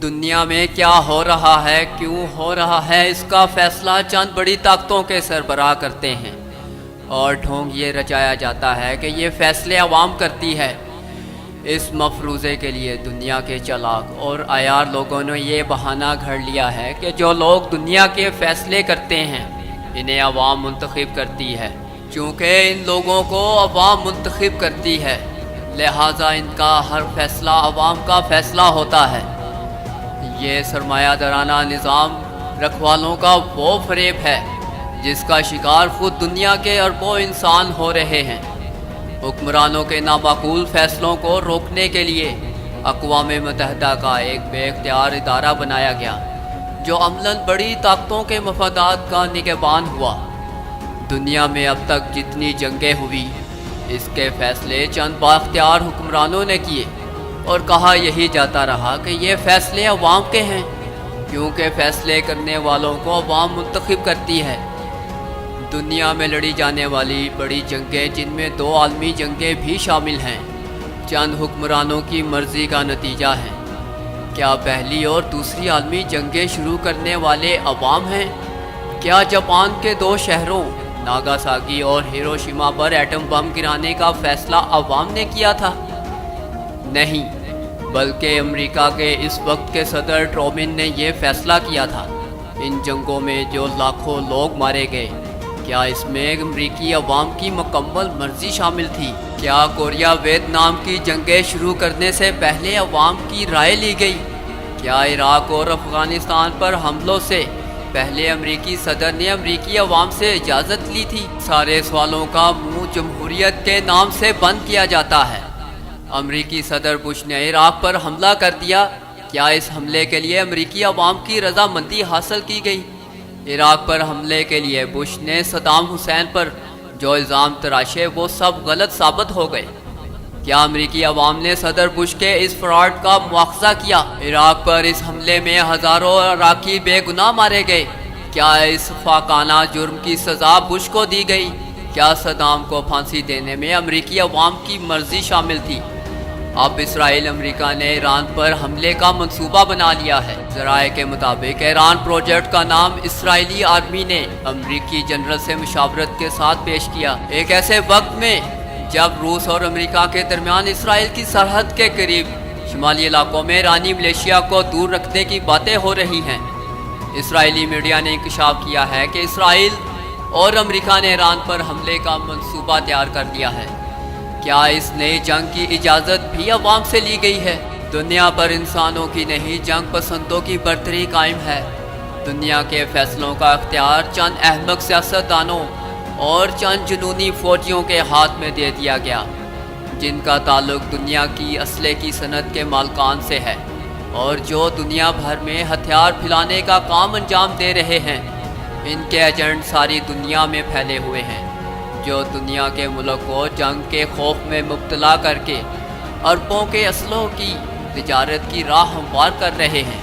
دنیا میں کیا ہو رہا ہے، کیوں ہو رہا ہے، اس کا فیصلہ چند بڑی طاقتوں کے سربراہ کرتے ہیں، اور ڈھونگ یہ رچایا جاتا ہے کہ یہ فیصلے عوام کرتی ہے۔ اس مفروضے کے لیے دنیا کے چالاک اور عیار لوگوں نے یہ بہانہ گھڑ لیا ہے کہ جو لوگ دنیا کے فیصلے کرتے ہیں انہیں عوام منتخب کرتی ہے۔ چونکہ ان لوگوں کو عوام منتخب کرتی ہے، لہٰذا ان کا ہر فیصلہ عوام کا فیصلہ ہوتا ہے۔ یہ سرمایہ دارانہ نظام رکھوالوں کا وہ فریب ہے جس کا شکار خود دنیا کے اربوں انسان ہو رہے ہیں۔ حکمرانوں کے نامعقول فیصلوں کو روکنے کے لیے اقوام متحدہ کا ایک بے اختیار ادارہ بنایا گیا جو عملاً بڑی طاقتوں کے مفادات کا نگہبان ہوا۔ دنیا میں اب تک جتنی جنگیں ہوئی اس کے فیصلے چند بااختیار حکمرانوں نے کیے، اور کہا یہی جاتا رہا کہ یہ فیصلے عوام کے ہیں، کیونکہ فیصلے کرنے والوں کو عوام منتخب کرتی ہے۔ دنیا میں لڑی جانے والی بڑی جنگیں، جن میں 2 عالمی جنگیں بھی شامل ہیں، چند حکمرانوں کی مرضی کا نتیجہ ہیں۔ کیا پہلی اور دوسری عالمی جنگیں شروع کرنے والے عوام ہیں؟ کیا جاپان کے 2 شہروں ناگاساکی اور ہیروشیما پر ایٹم بم گرانے کا فیصلہ عوام نے کیا تھا؟ نہیں، بلکہ امریکہ کے اس وقت کے صدر ٹرومن نے یہ فیصلہ کیا تھا۔ ان جنگوں میں جو لاکھوں لوگ مارے گئے، کیا اس میں امریکی عوام کی مکمل مرضی شامل تھی؟ کیا کوریا ویتنام کی جنگیں شروع کرنے سے پہلے عوام کی رائے لی گئی؟ کیا عراق اور افغانستان پر حملوں سے پہلے امریکی صدر نے امریکی عوام سے اجازت لی تھی؟ سارے سوالوں کا منہ جمہوریت کے نام سے بند کیا جاتا ہے۔ امریکی صدر بش نے عراق پر حملہ کر دیا، کیا اس حملے کے لیے امریکی عوام کی رضامندی حاصل کی گئی؟ عراق پر حملے کے لیے بش نے صدام حسین پر جو الزام تراشے وہ سب غلط ثابت ہو گئے۔ کیا امریکی عوام نے صدر بش کے اس فراڈ کا مواخذہ کیا؟ عراق پر اس حملے میں ہزاروں عراقی بے گناہ مارے گئے، کیا اس فاقانہ جرم کی سزا بش کو دی گئی؟ کیا صدام کو پھانسی دینے میں امریکی عوام کی مرضی شامل تھی؟ اب اسرائیل امریکہ نے ایران پر حملے کا منصوبہ بنا لیا ہے۔ ذرائع کے مطابق ایران پروجیکٹ کا نام اسرائیلی آرمی نے امریکی جنرل سے مشاورت کے ساتھ پیش کیا، ایک ایسے وقت میں جب روس اور امریکہ کے درمیان اسرائیل کی سرحد کے قریب شمالی علاقوں میں ایرانی ملیشیا کو دور رکھنے کی باتیں ہو رہی ہیں۔ اسرائیلی میڈیا نے انکشاف کیا ہے کہ اسرائیل اور امریکہ نے ایران پر حملے کا منصوبہ تیار کر دیا ہے۔ کیا اس نئی جنگ کی اجازت بھی عوام سے لی گئی ہے؟ دنیا پر انسانوں کی نہیں، جنگ پسندوں کی برتری قائم ہے۔ دنیا کے فیصلوں کا اختیار چند احمق سیاستدانوں اور چند جنونی فوجیوں کے ہاتھ میں دے دیا گیا، جن کا تعلق دنیا کی اسلحے کی صنعت کے مالکان سے ہے، اور جو دنیا بھر میں ہتھیار پھیلانے کا کام انجام دے رہے ہیں۔ ان کے ایجنٹ ساری دنیا میں پھیلے ہوئے ہیں، جو دنیا کے ملک کو جنگ کے خوف میں مبتلا کر کے اربوں کے اسلحوں کی تجارت کی راہ ہموار کر رہے ہیں۔